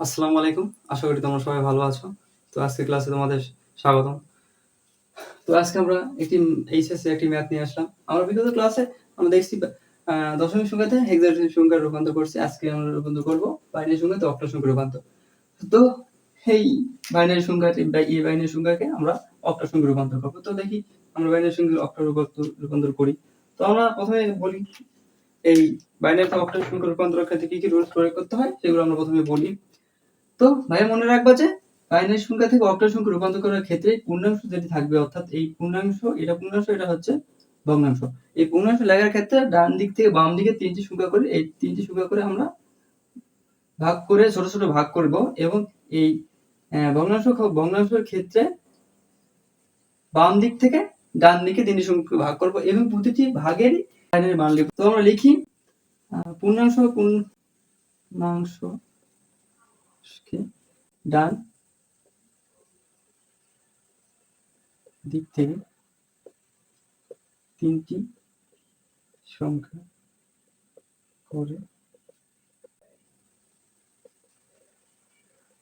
আসসালামু আলাইকুম। আশা করি তোমরা সবাই ভালো আছো। তো আজকের ক্লাসে তোমাদের স্বাগতম। তো আজকে আমরা একটি এইচএসসি একটি ম্যাথ নিয়ে আসলাম। আমরা বিগত ক্লাসে আমরা দেখছি দশমিক সংখ্যাতে হেক্সাডেসিমাল সংখ্যায় রূপান্তর করছি। আজকে আমরা রূপান্তর করব বাইনারি সংখ্যাতে অক্টাল সংখ্যায় রূপান্তর। তো এই বাইনারি সংখ্যাটি বা এই বাইনারি সংখ্যাকে আমরা অক্টাল সংখ্যায় রূপান্তর করব। তো দেখি আমরা বাইনারি সংখ্যাকে অক্টাল রূপান্তর করি। তো আমরা প্রথমে বলি এই বাইনারি থেকে অক্টাল সংখ্যা রূপান্তরের ক্ষেত্রে কি রুলস প্রয়োগ করতে হয় সেগুলো আমরা প্রথমে বলি। তো ভাইয়া মনে রাখবা যে বাইনারি সংখ্যা থেকে অক্টাল সংখ্যা রূপান্তর করার ক্ষেত্রে পূর্ণাংশ যেটি থাকবে, অর্থাৎ এই পূর্ণাংশ এটা হচ্ছে ভগ্নাংশ। এই পূর্ণাংশ লেখার ক্ষেত্রে ডান দিক থেকে বাম দিকে তিনটি সংখ্যা করে এই তিনটি সংখ্যা করে আমরা ভাগ করে ছোট ছোট ভাগ করব এবং এই ভগ্নাংশের ক্ষেত্রে বাম দিক থেকে ডান দিকে তিনটি সংখ্যা ভাগ করব এবং প্রতিটি ভাগেরই বাইনারি মান লিখব। তো আমরা লিখি পূর্ণাংশকে ডান দিক থেকে তিনটি সংখ্যা করে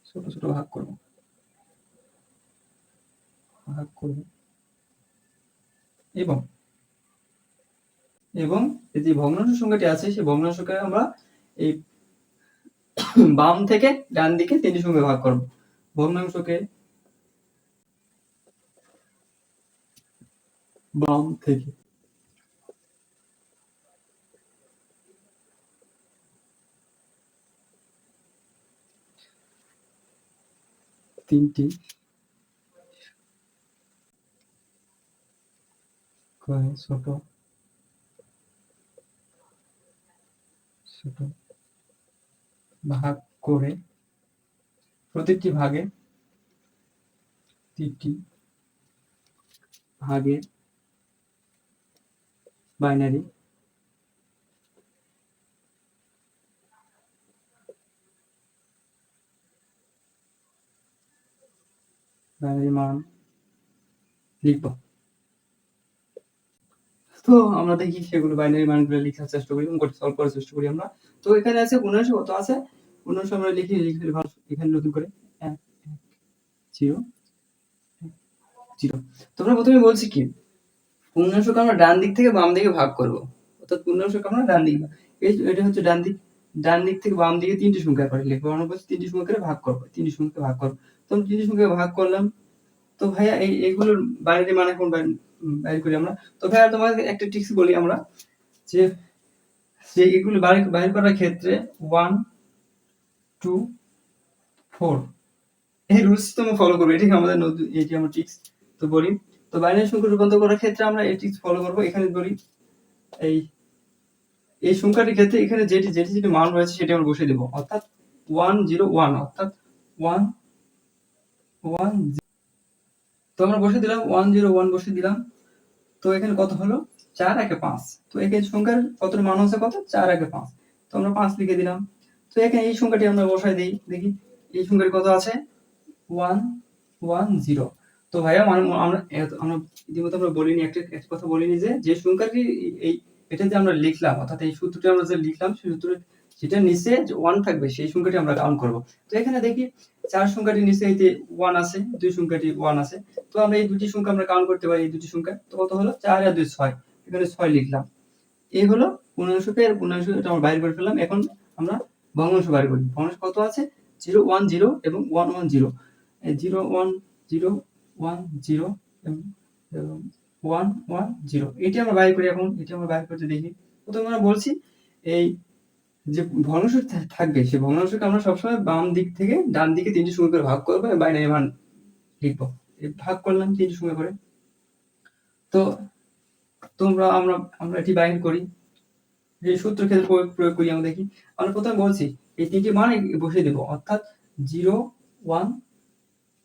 ছোট ছোট ভাগ করব এবং এই যে ভগ্নাংশ সংখ্যাটি আছে সেই ভগ্নাংশকে আমরা এই বাম থেকে ডান দিকে তিনটি সংখ্যা ভাগ করব। ভগ্নাংশকে বাম থেকে তিনটি ছোট ছোট ভাগ করে প্রতিটি ভাগের বাইনারি মান লিখব। তো আমরা দেখি সেগুলো বাইনারি মানগুলো লেখার চেষ্টা করি এবং সলভ করার চেষ্টা করি আমরা। তো এখানে আছে পূর্ণাংশ, কত আছে পূর্ণাংশ আমরা লিখে ভালো এখানে নতুন করে 1 0 0। তোমরা প্রথমে বলছি কি পূর্ণাংশকে আমরা ডান দিক থেকে বাম দিকে ভাগ করব, অর্থাৎ পূর্ণাংশকে আমরা ডান দিকে এটা হচ্ছে ডান দিক থেকে বাম দিকে তিনটি সংখ্যা করে লিখবো। আমরা বলছি তিনটি সংখ্যা করে ভাগ করব, তিনটি সংখ্যা ভাগ করব। তো আমরা তিনটি সংখ্যা ভাগ করলাম। তো ভাইয়া এইগুলোর বাইনারি মান এখন বাইর করি আমরা। তো ভাইয়া তোমাদের একটা ট্রিক্স বলি আমরা যে এগুলো বাইর করার ক্ষেত্রে 1 2 4 এই রুলস তোমরা ফলো করবে। এটি আমাদের নতুন, এটি আমার ট্রিক্স। তো বলি, তো বাইনারি সংখ্যা রূপান্তর করার ক্ষেত্রে আমরা এই ট্রিক্স ফলো করব। এখানে বলি এই সংখ্যাটির ক্ষেত্রে এখানে যেটি মান রয়েছে সেটি আমরা বসিয়ে দেব, অর্থাৎ 1 0 1, অর্থাৎ 1 1 তো আমরা বসিয়ে দিলাম 1 0 1 বসিয়ে দিলাম। তো এখানে কত হলো 4 1 5। তো এখানে সংখ্যার কত মান হচ্ছে, কত 4 1 5। তো আমরা 5 লিখে দিলাম। তো এখানে এই সংখ্যাটি আমরা বসাই দেই, দেখি এই সংখ্যাটি কত আছে 1 1 0। তো ভাইয়া আমরা ইতিমধ্যে আমরা বলিনি একটা কথা বলিনি যে সংখ্যাটি এটা যে আমরা লিখলাম, অর্থাৎ এই সূত্রটি আমরা যে লিখলাম সেই সূত্রের যেটা নিচে 1 থাকবে সেই সংখ্যাটি আমরা কাউন্ট করব। তো এখানে দেখি 4 সংখ্যাটি নিচে এই যে 1 আছে, 2 সংখ্যাটি 1 আছে। তো আমরা এই দুটি সংখ্যা আমরা কাউন্ট করতে পারি, এই দুটি সংখ্যা। তো কত হলো 4 আর 2 6, এখানে 6 লিখলাম। এই হলো পূর্ণাংশকে, আর পূর্ণাংশ এটা আমরা বাইর করে ফেললাম। এখন আমরা ভগ্নাংশ বাইর করি। ভগ্নাংশ কত আছে 0 1 0 এবং 1 1 0। 0 1 0 1 0 এবং 1 1 0 এটি আমরা বাইর করি। এখন এটি আমরা বাইর করতে দেখি। প্রথমে আমরা বলছি এই যে ভগ্নাংশ থাকবে সেই ভগ্নাংশকে আমরা সবসময় বাম দিক থেকে ডান দিকে তিনটি সংখ্যা করে ভাগ করবো এবং বাইনারি মান লিখবো। ভাগ করলাম তিনটি সংখ্যা করে। তো আমরা এটি বাইর করি, যে সূত্র ক্ষেত্রে প্রয়োগ করি আমরা দেখি। আমরা প্রথমে বলছি এই তিনটি মান বসিয়ে দেব, অর্থাৎ 0 1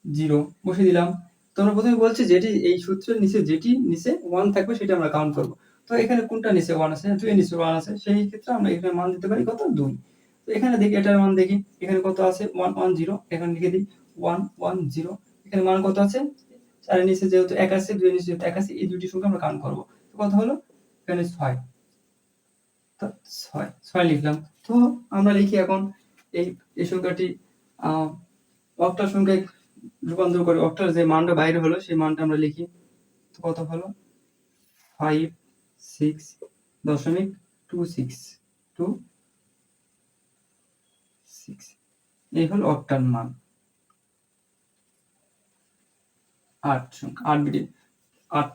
0 বসিয়ে দিলাম। তো আমরা প্রথমে বলছি যেটি এই সূত্রের যেটি নিচে 1 থাকবে সেটা আমরা কাউন্ট করব। তো এখানে কোনটা নিচে 1 আছে, 2 এর নিচে 1 আছে, সেই ক্ষেত্রে আমরা এখানে মান দিতে পারি কত 2। তো এখানে দেখি এটার মান দেখি, এখানে কত আছে 1 1 0, এখানে লিখে দিই 1 1 0। এখানে মান কত আছে 4 এর নিচে যেহেতু 1 আছে, 2 এর নিচে যেহেতু 1 আছে, এই দুটি সংখ্যা আমরা কাউন্ট করব। তো কত হলো এখানে 6। তো 6 লিখলাম। তো আমরা লিখি এখন এই সংখ্যাটি অক্টাল সংখ্যায় রূপান্তর করে অক্টাল যে মানটা বাইরে হলো সেই মানটা আমরা লিখি। তো কত হলো 56.2626 এই হলো অক্টাল মান। 8 সংখ্যা 8 বিট 8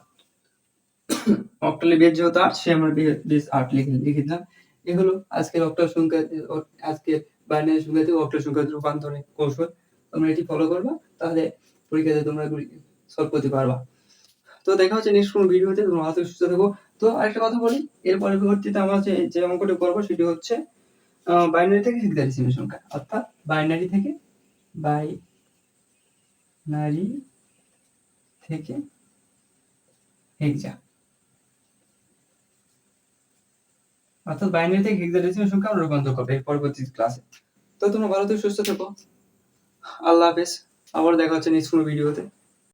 অক্টালে বেজ যেহেতু 8 সে আমরা বেজ 8 লিখে দিলাম। এই হলো আজকের অক্টাল সংখ্যা আজকের বাইনারি সংখ্যা থেকে অক্টাল সংখ্যা রূপান্তরের কৌশল। তোমরা এটি ফলো করবা, তাহলে পরীক্ষাতে তোমরা সলভ করতে পারবা। তো দেখা হচ্ছে নেক্সট কোনো ভিডিওতে। তোমরা ভালো সুস্থ থেকো। তো আরেকটা কথা বলি, এর পরবর্তীতে আমরা যে অঙ্কটি করবো সেটি হচ্ছে বাইনারি থেকে হেক্সাডেসিমাল সংখ্যা, অর্থাৎ বাইনারি থেকে হেক্সা, অর্থাৎ বাইনারি থেকে হেক্সাডেসিমাল সংখ্যা আমরা রূপান্তর করবো এর পরবর্তী ক্লাসে। তো তোমরা ভালো থেকে সুস্থ থেকো। আল্লাহ হাফেজ। আবার দেখা হচ্ছে নেক্সট কোনো ভিডিওতে।